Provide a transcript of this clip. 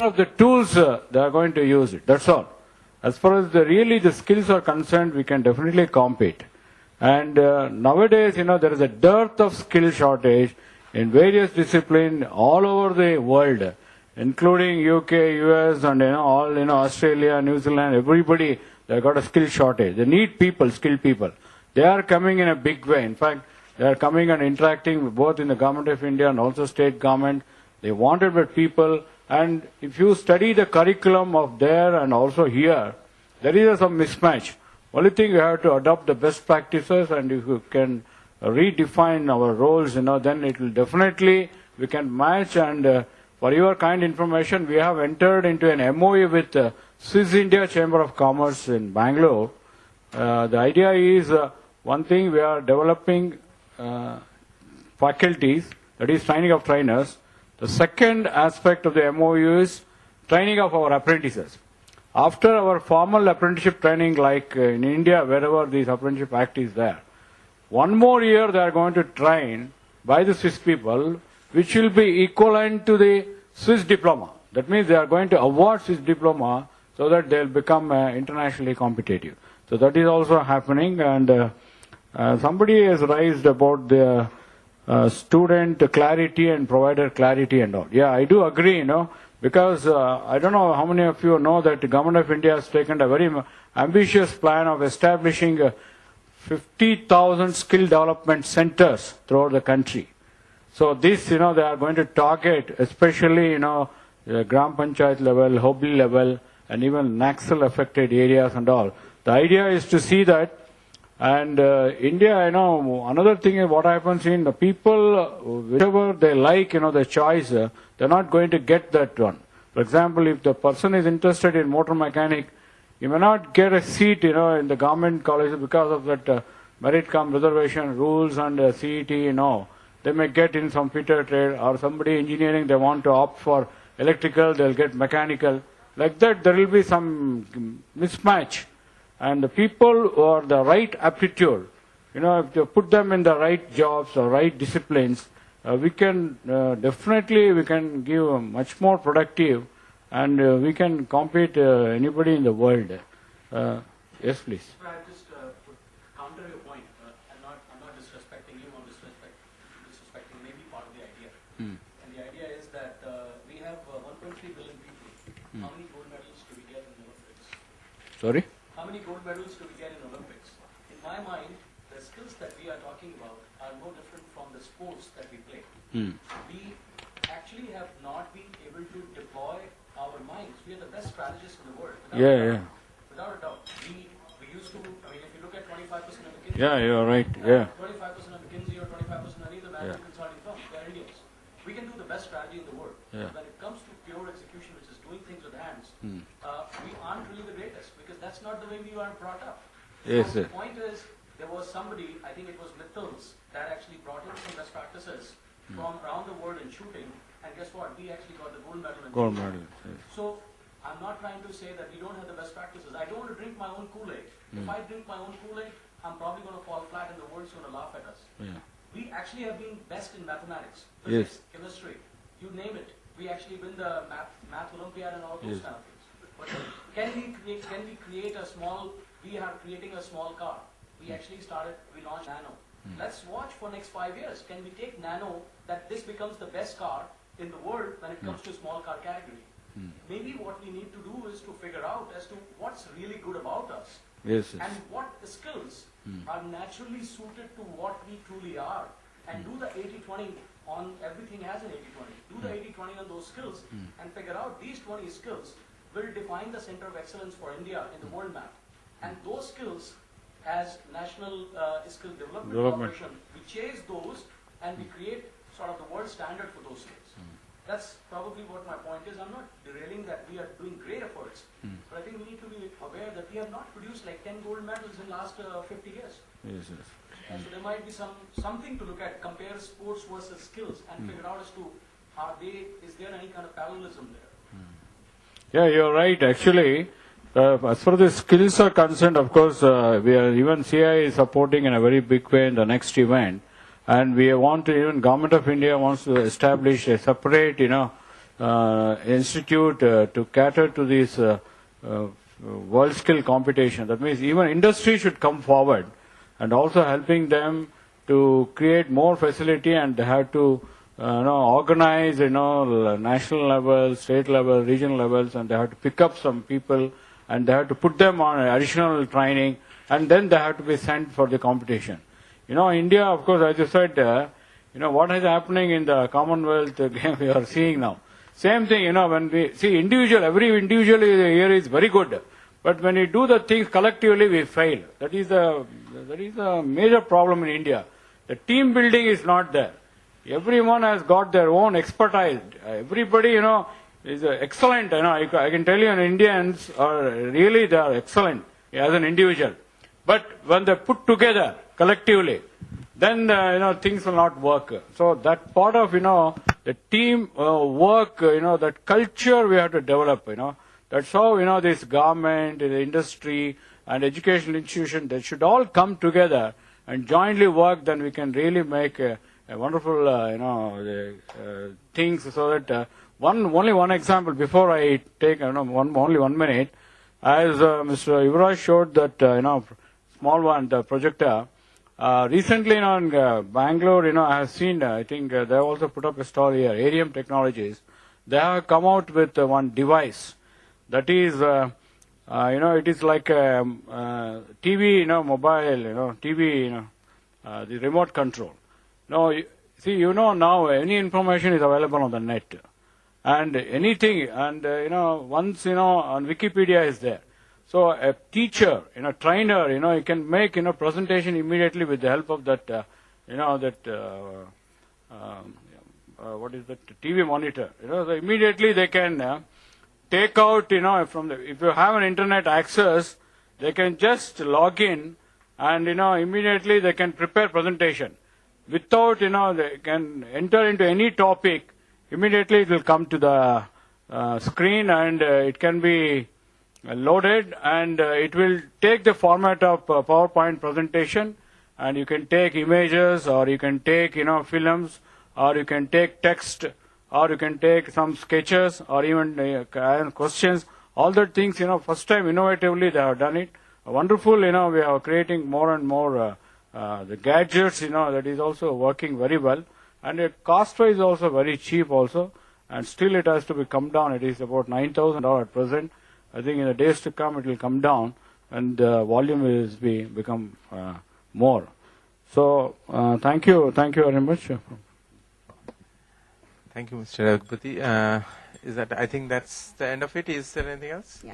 of the tools they are going to use it. That's all. As far as the skills are concerned, we can definitely compete. And nowadays, there is a dearth of skill shortage in various disciplines all over the world, including UK, US, and all Australia, New Zealand. Everybody, they got a skill shortage. They need people, skilled people. They are coming in a big way. In fact, they are coming and interacting both in the government of India and also state government. They wanted with people. And if you study the curriculum of there and also here, there is some mismatch. Only thing you have to adopt the best practices, and if you can redefine our roles, then it will definitely, we can match. And for your kind information, we have entered into an MOU with Swiss India Chamber of Commerce in Bangalore. The idea is, one thing, we are developing faculties, that is training of trainers. The second aspect of the MOU is training of our apprentices. After our formal apprenticeship training, like in India, wherever this apprenticeship act is there, one more year they are going to train by the Swiss people, which will be equivalent to the Swiss diploma. That means they are going to award Swiss diploma so that they will become internationally competitive. So that is also happening. And somebody has raised about the student clarity and provider clarity and all. Yeah, I do agree, because I don't know how many of you know that the Government of India has taken a very ambitious plan of establishing 50,000 skill development centers throughout the country. So this, they are going to target, especially, the Gram Panchayat level, Hobli level, and even Naxal affected areas and all. The idea is to see that. And India, another thing is what happens in the people, whichever they like, the choice, they're not going to get that one. For example, if the person is interested in motor mechanic, you may not get a seat, in the government colleges because of that merit cum reservation rules and CET, They may get in some fitter trade, or somebody engineering, they want to opt for electrical, they'll get mechanical. Like that, there will be some mismatch. And the people who are the right aptitude, if you put them in the right jobs or right disciplines, we can definitely give much more productive, and we can compete anybody in the world. Yes, please. I just would counter your point. I'm not disrespecting you. I'm disrespecting maybe part of the idea. And the idea is that we have 1.3 billion people. How many gold medals do we get in the Olympics? Sorry? How many gold medals do we get in Olympics? In my mind, the skills that we are talking about are no different from the sports that we play. We actually have not been able to deploy our minds. We are the best strategists in the world. Without a doubt. We used to, if you look at 25% of McKinsey. Yeah, you're right. 25% of McKinsey or 25% of any of the management consulting firms, they're Indians. We can do the best strategy in the world. When it comes to pure execution, which is doing things with hands, we aren't really the greatest, because that's not the way we are brought up. Yes, so the point is, there was somebody, I think it was Mittals, that actually brought in some best practices from around the world in shooting, and guess what? We actually got the gold medal in shooting. So I'm not trying to say that we don't have the best practices. I don't want to drink my own Kool-Aid. If I drink my own Kool-Aid, I'm probably going to fall flat and the world's going to laugh at us. We actually have been best in mathematics, physics, chemistry, you name it. We actually win the math Olympiad and all those kind of things. But can we create a small, we are creating a small car. We actually we launched Nano. Let's watch for next 5 years. Can we take Nano, that this becomes the best car in the world when it comes to small car category? Maybe what we need to do is to figure out as to what's really good about us. And what skills are naturally suited to what we truly are. And do the 80-20 on everything has an 80-20. Do the 80-20 on those skills and figure out these 20 skills will define the center of excellence for India in the world map. And those skills, as National Skill Development Corporation, we chase those and we create sort of the world standard for those skills. That's probably what my point is. I'm not derailing that we are doing great efforts, but I think we need to be aware that we have not produced like 10 gold medals in the last 50 years. And so there might be something to look at, compare sports versus skills, and figure out as to is there any kind of parallelism there? Yeah, you're right. Actually, as far as the skills are concerned, of course, even CI is supporting in a very big way in the next event. And we want to, even Government of India wants to establish a separate, institute to cater to this world skill competition. That means even industry should come forward and also helping them to create more facility, and they have to organize national level, state level, regional levels, and they have to pick up some people and they have to put them on additional training, and then they have to be sent for the competition. India, of course, as you said, what is happening in the Commonwealth game we are seeing now. Same thing, when we see every individual here is very good, but when we do the things collectively, we fail. That is a major problem in India. The team building is not there. Everyone has got their own expertise. Everybody, is excellent. I can tell you, Indians are really, they are excellent as an individual. But when they put together collectively, then things will not work. So that part of the team work, that culture we have to develop. That's how this government, the industry, and educational institution, they should all come together and jointly work. Then we can really make a wonderful things. So that only one example before I take only 1 minute, as Mr. Yuvraj showed that small one, the projector. Recently in Bangalore, I have seen, I think they have also put up a story here, Arium Technologies. They have come out with one device that is, it is like a TV, mobile, TV, the remote control. Now any information is available on the net. And anything, and once, on Wikipedia is there. So a teacher, trainer, you can make, presentation immediately with the help of that, what is that, TV monitor. So immediately they can take out, if you have an internet access, they can just log in and, immediately they can prepare presentation. Without, they can enter into any topic, immediately it will come to the screen and it can be loaded, and it will take the format of PowerPoint presentation, and you can take images, or you can take films, or you can take text, or you can take some sketches, or even questions. All the things, first time innovatively they have done it. Wonderful, we are creating more and more the gadgets, that is also working very well, and the cost wise also very cheap also, and still it has to be come down. It is about $9,000 at present. I think in the days to come it will come down, and volume will become more. So thank you very much. Thank you, Mr. Raghupati. I think that's the end of it. Is there anything else?